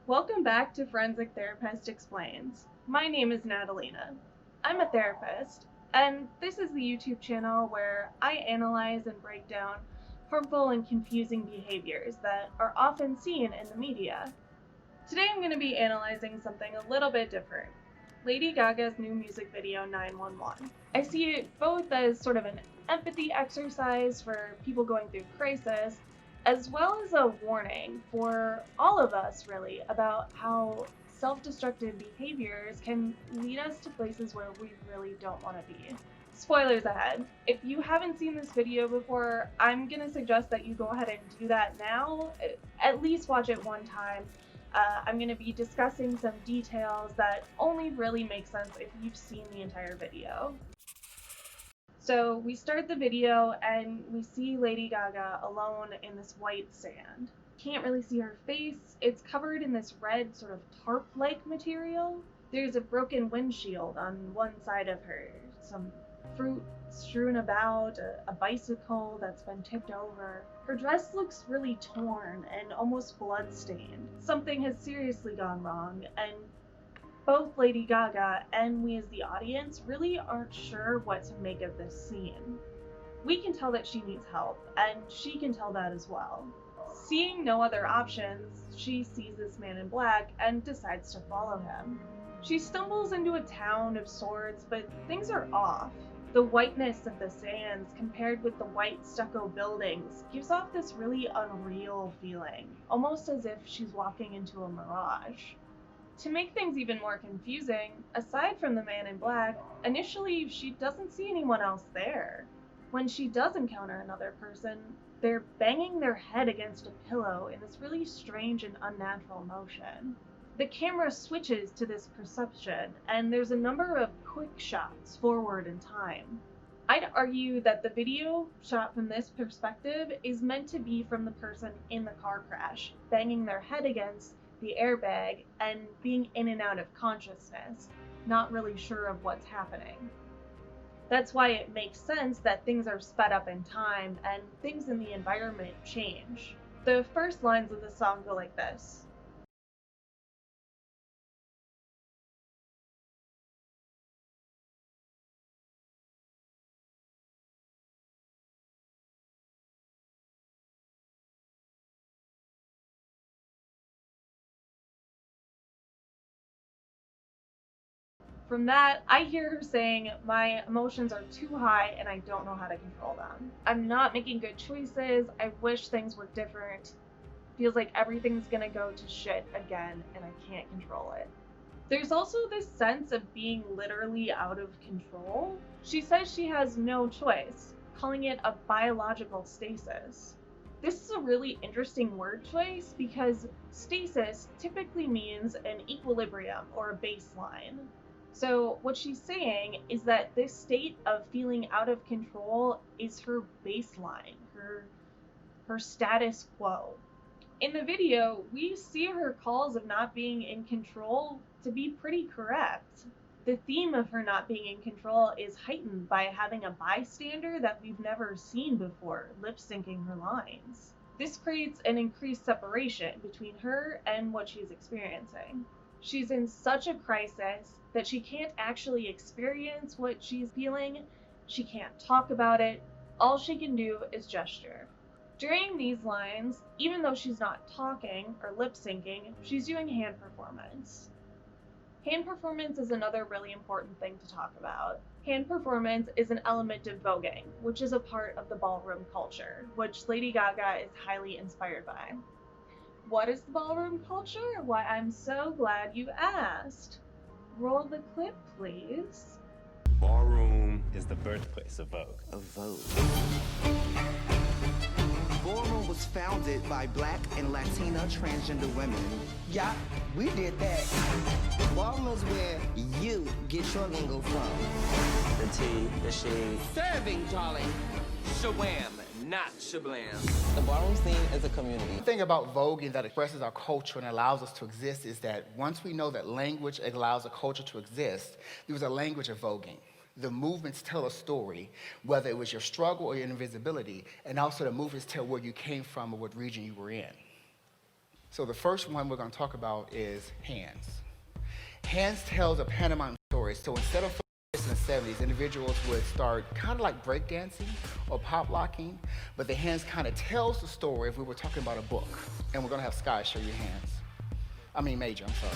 Welcome back to Forensic Therapist Explains. My name is Natalina. I'm a therapist, and this is the YouTube channel where I analyze and break down harmful and confusing behaviors that are often seen in the media. Today I'm going to be analyzing something a little bit different. Lady Gaga's new music video 911. I see it both as sort of an empathy exercise for people going through crisis, as well as a warning for all of us, really, about how self-destructive behaviors can lead us to places where we really don't want to be. Spoilers ahead. If you haven't seen this video before, I'm going to suggest that you go ahead and do that now. At least watch it one time. I'm going to be discussing some details that only really make sense if you've seen the entire video. So we start the video and we see Lady Gaga alone in this white sand. Can't really see her face. It's covered in this red sort of tarp-like material. There's a broken windshield on one side of her, some fruit strewn about, a bicycle that's been tipped over. Her dress looks really torn and almost blood-stained. Something has seriously gone wrong, and both Lady Gaga and we as the audience really aren't sure what to make of this scene. We can tell that she needs help, and she can tell that as well. Seeing no other options, she sees this man in black and decides to follow him. She stumbles into a town of sorts, but things are off. The whiteness of the sands compared with the white stucco buildings gives off this really unreal feeling, almost as if she's walking into a mirage. To make things even more confusing, aside from the man in black, initially she doesn't see anyone else there. When she does encounter another person, they're banging their head against a pillow in this really strange and unnatural motion. The camera switches to this perception, and there's a number of quick shots forward in time. I'd argue that the video shot from this perspective is meant to be from the person in the car crash, banging their head against the airbag and being in and out of consciousness, not really sure of what's happening. That's why it makes sense that things are sped up in time and things in the environment change. The first lines of the song go like this. From that, I hear her saying, "My emotions are too high and I don't know how to control them. I'm not making good choices. I wish things were different. Feels like everything's gonna go to shit again and I can't control it." There's also this sense of being literally out of control. She says she has no choice, calling it a biological stasis. This is a really interesting word choice because stasis typically means an equilibrium or a baseline. So what she's saying is that this state of feeling out of control is her baseline, her status quo. In the video, we see her calls of not being in control to be pretty correct. The theme of her not being in control is heightened by having a bystander that we've never seen before, lip syncing her lines. This creates an increased separation between her and what she's experiencing. She's in such a crisis that she can't actually experience what she's feeling. She can't talk about it. All she can do is gesture. During these lines, even though she's not talking or lip syncing, she's doing hand performance. Hand performance is another really important thing to talk about. Hand performance is an element of voguing, which is a part of the ballroom culture, which Lady Gaga is highly inspired by. What is the ballroom culture? Why, I'm so glad you asked. Roll the clip, please. Ballroom is the birthplace of Vogue. Of Vogue. Ballroom was founded by Black and Latina transgender women. Yeah, we did that. Ballroom is where you get your lingo from. The tea, the shade. Serving, darling. Shawam, not shablam. The ballroom scene is a community. The thing about voguing that expresses our culture and allows us to exist is that once we know that language allows a culture to exist, there was a language of voguing. The movements tell a story, whether it was your struggle or your invisibility, and also the movements tell where you came from or what region you were in. So the first one we're going to talk about is hands. Hands tells a pantomime story. So instead of in the 70s, individuals would start kind of like breakdancing or pop locking, but the hands kind of tells the story if we were talking about a book. And we're going to have Sky show you hands. Major, I'm sorry.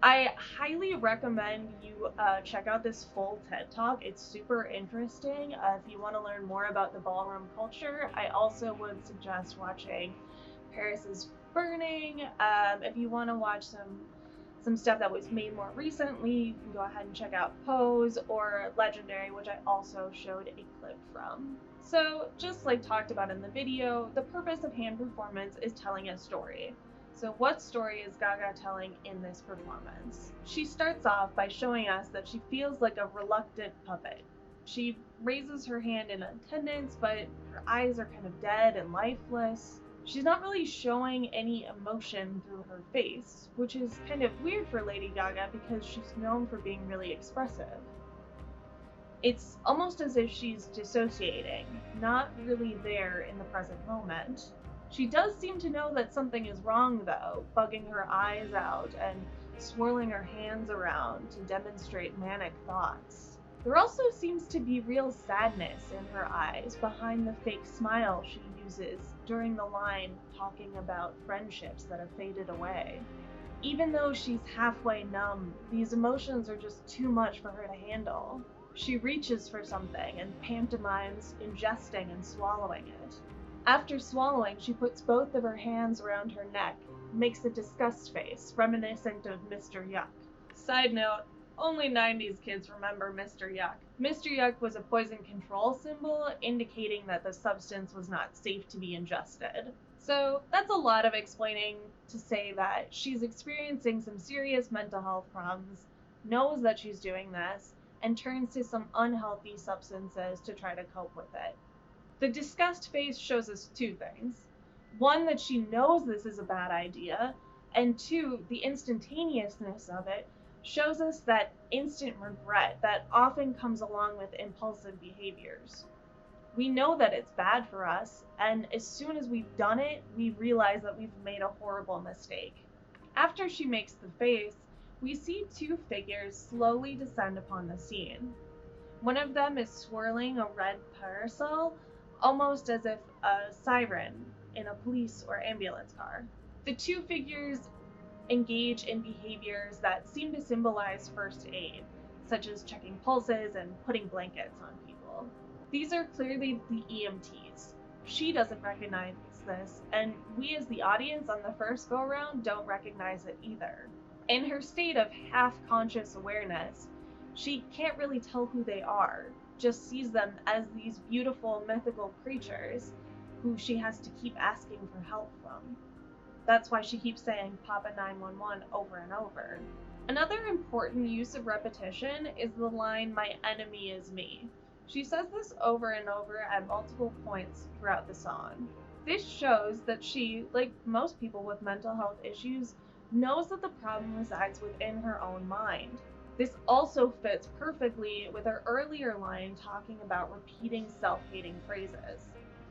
I highly recommend you check out this full TED Talk. It's super interesting. If you want to learn more about the ballroom culture, I also would suggest watching Paris is Burning. If you want to watch some stuff that was made more recently, you can go ahead and check out Pose or Legendary, which I also showed a clip from. So just like talked about in the video, the purpose of hand performance is telling a story. So what story is Gaga telling in this performance? She starts off by showing us that she feels like a reluctant puppet. She raises her hand in attendance, but her eyes are kind of dead and lifeless. She's not really showing any emotion through her face, which is kind of weird for Lady Gaga because she's known for being really expressive. It's almost as if she's dissociating, not really there in the present moment. She does seem to know that something is wrong though, bugging her eyes out and swirling her hands around to demonstrate manic thoughts. There also seems to be real sadness in her eyes behind the fake smile she uses during the line talking about friendships that have faded away. Even though she's halfway numb, these emotions are just too much for her to handle. She reaches for something and pantomimes ingesting and swallowing it. After swallowing, she puts both of her hands around her neck, makes a disgust face, reminiscent of Mr. Yuck. Side note, only 90s kids remember Mr. Yuck. Mr. Yuck was a poison control symbol, indicating that the substance was not safe to be ingested. So that's a lot of explaining to say that she's experiencing some serious mental health problems, knows that she's doing this, and turns to some unhealthy substances to try to cope with it. The disgust face shows us two things. One, that she knows this is a bad idea, and two, the instantaneousness of it shows us that instant regret that often comes along with impulsive behaviors. We know that it's bad for us, and as soon as we've done it, we realize that we've made a horrible mistake. After she makes the face, we see two figures slowly descend upon the scene. One of them is swirling a red parasol, almost as if a siren in a police or ambulance car. The two figures engage in behaviors that seem to symbolize first aid, such as checking pulses and putting blankets on people. These are clearly the EMTs. She doesn't recognize this, and we as the audience on the first go-around don't recognize it either. In her state of half-conscious awareness, she can't really tell who they are, just sees them as these beautiful mythical creatures who she has to keep asking for help from. That's why she keeps saying Papa 911 over and over. Another important use of repetition is the line, "My enemy is me." She says this over and over at multiple points throughout the song. This shows that she, like most people with mental health issues, knows that the problem resides within her own mind. This also fits perfectly with her earlier line talking about repeating self-hating phrases.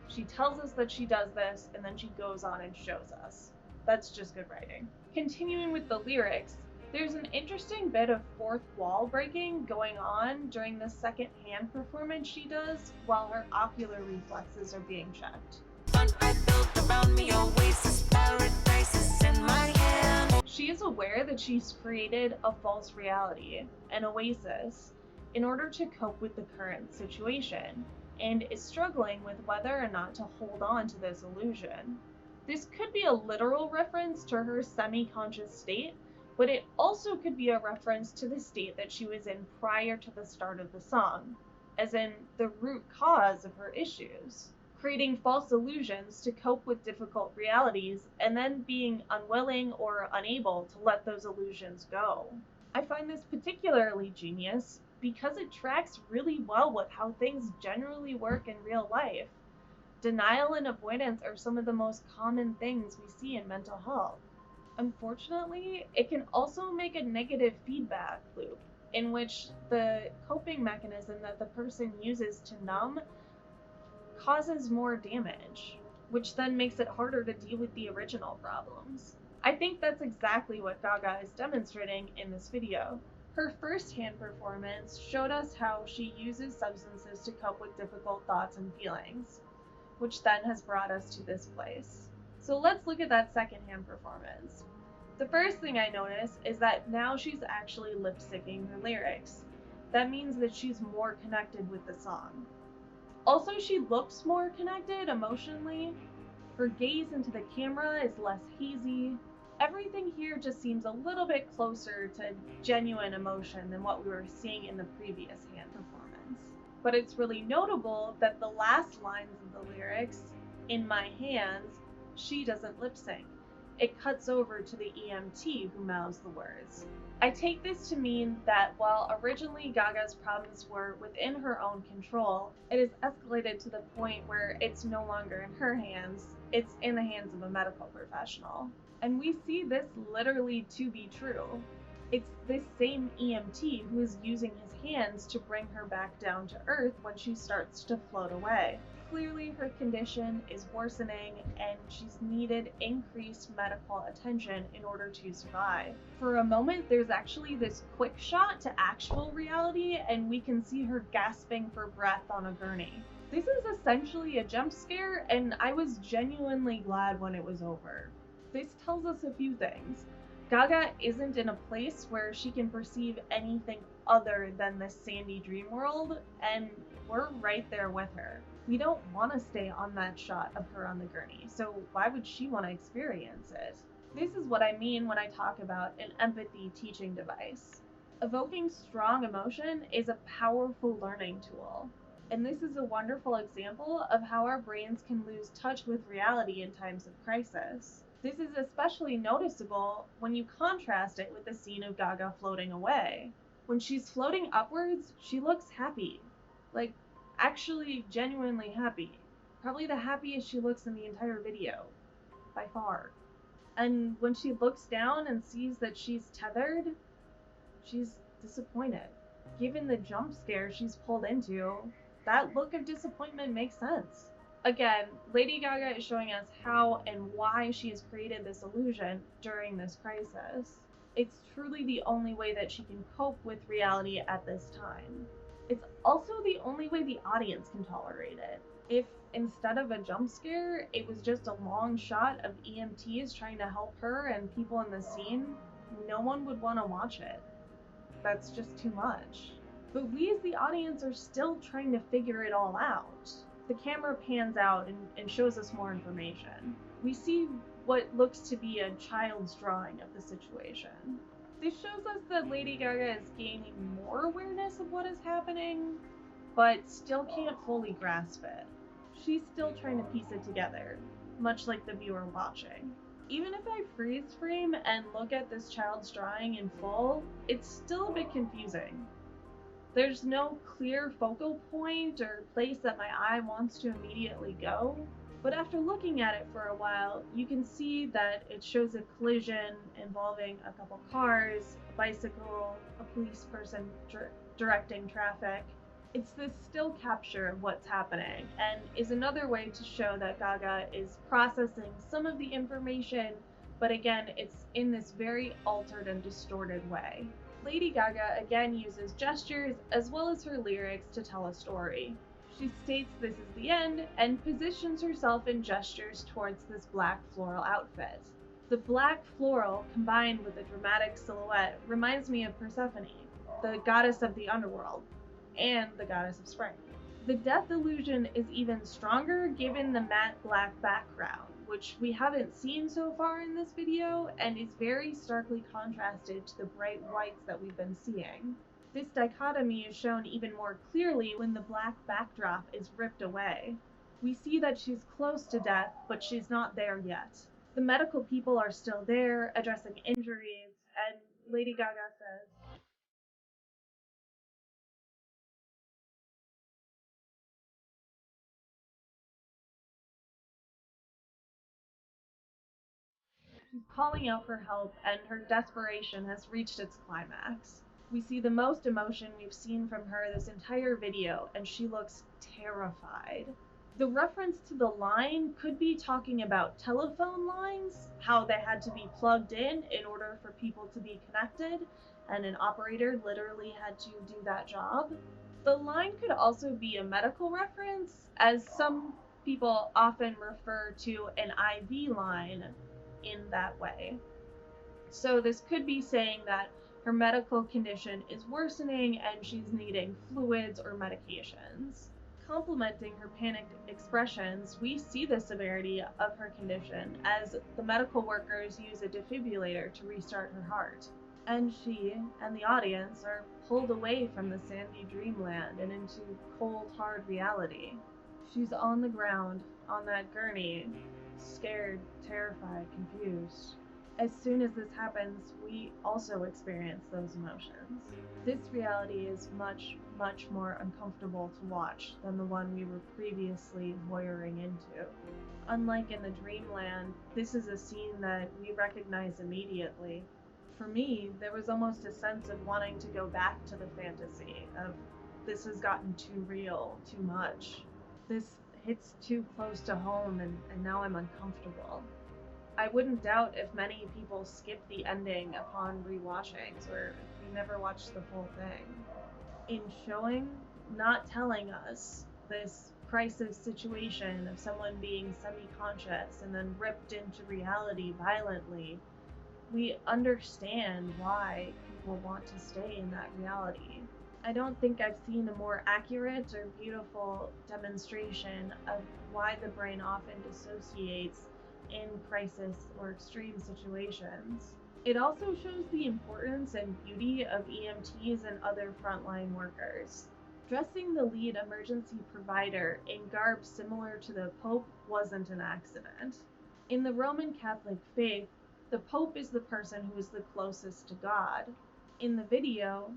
She tells us that she does this, and then she goes on and shows us. That's just good writing. Continuing with the lyrics, there's an interesting bit of fourth wall breaking going on during the second hand performance she does while her ocular reflexes are being checked. She is aware that she's created a false reality, an oasis, in order to cope with the current situation, and is struggling with whether or not to hold on to this illusion. This could be a literal reference to her semi-conscious state, but it also could be a reference to the state that she was in prior to the start of the song, as in the root cause of her issues. Creating false illusions to cope with difficult realities, and then being unwilling or unable to let those illusions go. I find this particularly genius because it tracks really well with how things generally work in real life. Denial and avoidance are some of the most common things we see in mental health. Unfortunately, it can also make a negative feedback loop in which the coping mechanism that the person uses to numb causes more damage, which then makes it harder to deal with the original problems. I think that's exactly what Gaga is demonstrating in this video. Her first-hand performance showed us how she uses substances to cope with difficult thoughts and feelings, which then has brought us to this place. So let's look at that second-hand performance. The first thing I notice is that now she's actually lip-syncing her lyrics. That means that she's more connected with the song. Also, she looks more connected emotionally. Her gaze into the camera is less hazy. Everything here just seems a little bit closer to genuine emotion than what we were seeing in the previous hand performance. But it's really notable that the last lines of the lyrics, "in my hands," she doesn't lip sync. It cuts over to the EMT who mouths the words. I take this to mean that while originally Gaga's problems were within her own control, it has escalated to the point where it's no longer in her hands, it's in the hands of a medical professional. And we see this literally to be true. It's this same EMT who is using his hands to bring her back down to earth when she starts to float away. Clearly her condition is worsening and she's needed increased medical attention in order to survive. For a moment, there's actually this quick shot to actual reality and we can see her gasping for breath on a gurney. This is essentially a jump scare and I was genuinely glad when it was over. This tells us a few things. Gaga isn't in a place where she can perceive anything other than this sandy dream world, and we're right there with her. We don't want to stay on that shot of her on the gurney, so why would she want to experience it? This is what I mean when I talk about an empathy teaching device. Evoking strong emotion is a powerful learning tool, and this is a wonderful example of how our brains can lose touch with reality in times of crisis. This is especially noticeable when you contrast it with the scene of Gaga floating away. When she's floating upwards, she looks happy. Like, actually genuinely happy. Probably the happiest she looks in the entire video. By far. And when she looks down and sees that she's tethered, she's disappointed. Given the jump scare she's pulled into, that look of disappointment makes sense. Again, Lady Gaga is showing us how and why she has created this illusion during this crisis. It's truly the only way that she can cope with reality at this time. It's also the only way the audience can tolerate it. If instead of a jump scare, it was just a long shot of EMTs trying to help her and people in the scene, no one would want to watch it. That's just too much. But we as the audience are still trying to figure it all out. The camera pans out and shows us more information. We see what looks to be a child's drawing of the situation. This shows us that Lady Gaga is gaining more awareness of what is happening, but still can't fully grasp it. She's still trying to piece it together, much like the viewer watching. Even if I freeze frame and look at this child's drawing in full, it's still a bit confusing. There's no clear focal point or place that my eye wants to immediately go, but after looking at it for a while, you can see that it shows a collision involving a couple cars, a bicycle, a police person directing traffic. It's this still capture of what's happening, and is another way to show that Gaga is processing some of the information, but again, it's in this very altered and distorted way. Lady Gaga again uses gestures as well as her lyrics to tell a story. She states this is the end and positions herself in gestures towards this black floral outfit. The black floral combined with a dramatic silhouette reminds me of Persephone, the goddess of the underworld, and the goddess of spring. The death illusion is even stronger given the matte black background, which we haven't seen so far in this video and is very starkly contrasted to the bright whites that we've been seeing. This dichotomy is shown even more clearly when the black backdrop is ripped away. We see that she's close to death, but she's not there yet. The medical people are still there, addressing injuries, and Lady Gaga says, She's calling out for help, and her desperation has reached its climax. We see the most emotion we've seen from her this entire video, and she looks terrified. The reference to the line could be talking about telephone lines, how they had to be plugged in order for people to be connected, and an operator literally had to do that job. The line could also be a medical reference, as some people often refer to an IV line in that way. So this could be saying that her medical condition is worsening and she's needing fluids or medications. Complementing her panicked expressions, we see the severity of her condition as the medical workers use a defibrillator to restart her heart. And she and the audience are pulled away from the sandy dreamland and into cold, hard reality. She's on the ground, on that gurney, scared, terrified, confused. As soon as this happens, we also experience those emotions. This reality is much, much more uncomfortable to watch than the one we were previously voyeuring into. Unlike in the dreamland, this is a scene that we recognize immediately. For me, there was almost a sense of wanting to go back to the fantasy of this has gotten too real, too much. This hits too close to home and now I'm uncomfortable. I wouldn't doubt if many people skip the ending upon rewatchings or if we never watched the full thing. In showing, not telling us, this crisis situation of someone being semi-conscious and then ripped into reality violently, we understand why people want to stay in that reality. I don't think I've seen a more accurate or beautiful demonstration of why the brain often dissociates in crisis or extreme situations. It also shows the importance and beauty of EMTs and other frontline workers. Dressing the lead emergency provider in garb similar to the Pope wasn't an accident. In the Roman Catholic faith, the Pope is the person who is the closest to God. In the video,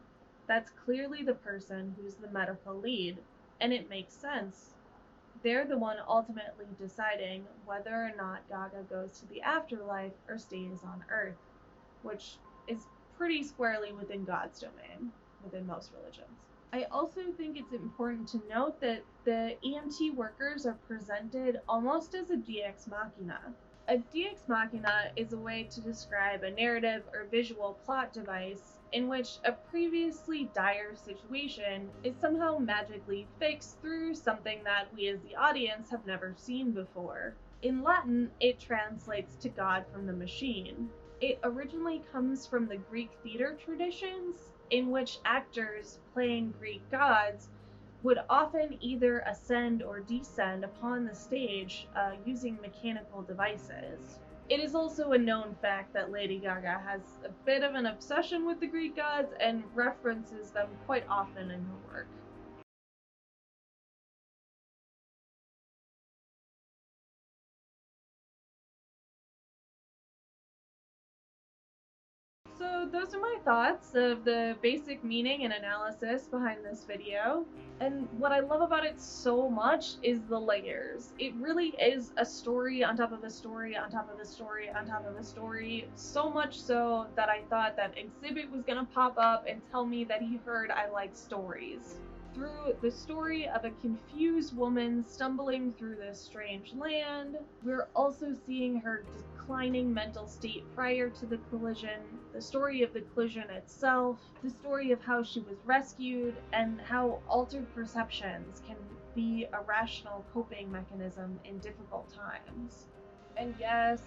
that's clearly the person who's the medical lead, and it makes sense. They're the one ultimately deciding whether or not Gaga goes to the afterlife or stays on Earth, which is pretty squarely within God's domain, within most religions. I also think it's important to note that the EMT workers are presented almost as a DX machina. A DX machina is a way to describe a narrative or visual plot device in which a previously dire situation is somehow magically fixed through something that we as the audience have never seen before. In Latin, it translates to God from the machine. It originally comes from the Greek theater traditions, in which actors playing Greek gods would often either ascend or descend upon the stage using mechanical devices. It is also a known fact that Lady Gaga has a bit of an obsession with the Greek gods and references them quite often in her work. So those are my thoughts of the basic meaning and analysis behind this video. And what I love about it so much is the layers. It really is a story on top of a story on top of a story on top of a story. So much so that I thought that Exhibit was gonna pop up and tell me that he heard I like stories. Through the story of a confused woman stumbling through this strange land, we're also seeing her declining mental state prior to the collision, the story of the collision itself, the story of how she was rescued, and how altered perceptions can be a rational coping mechanism in difficult times. And yes,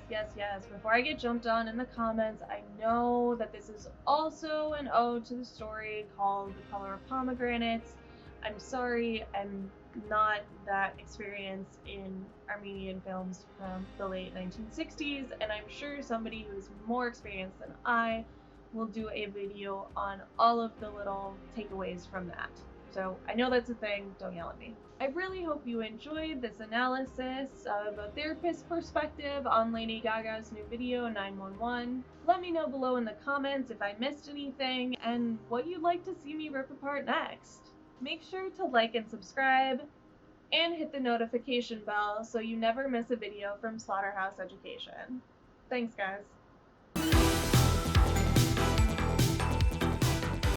before I get jumped on in the comments, I know that this is also an ode to the story called The Color of Pomegranates. I'm sorry, I'm not that experienced in Armenian films from the late 1960s, and I'm sure somebody who's more experienced than I will do a video on all of the little takeaways from that. So I know that's a thing, don't yell at me. I really hope you enjoyed this analysis of a therapist's perspective on Lady Gaga's new video, 911. Let me know below in the comments if I missed anything and what you'd like to see me rip apart next. Make sure to like and subscribe, and hit the notification bell so you never miss a video from Slaughterhouse Education. Thanks, guys.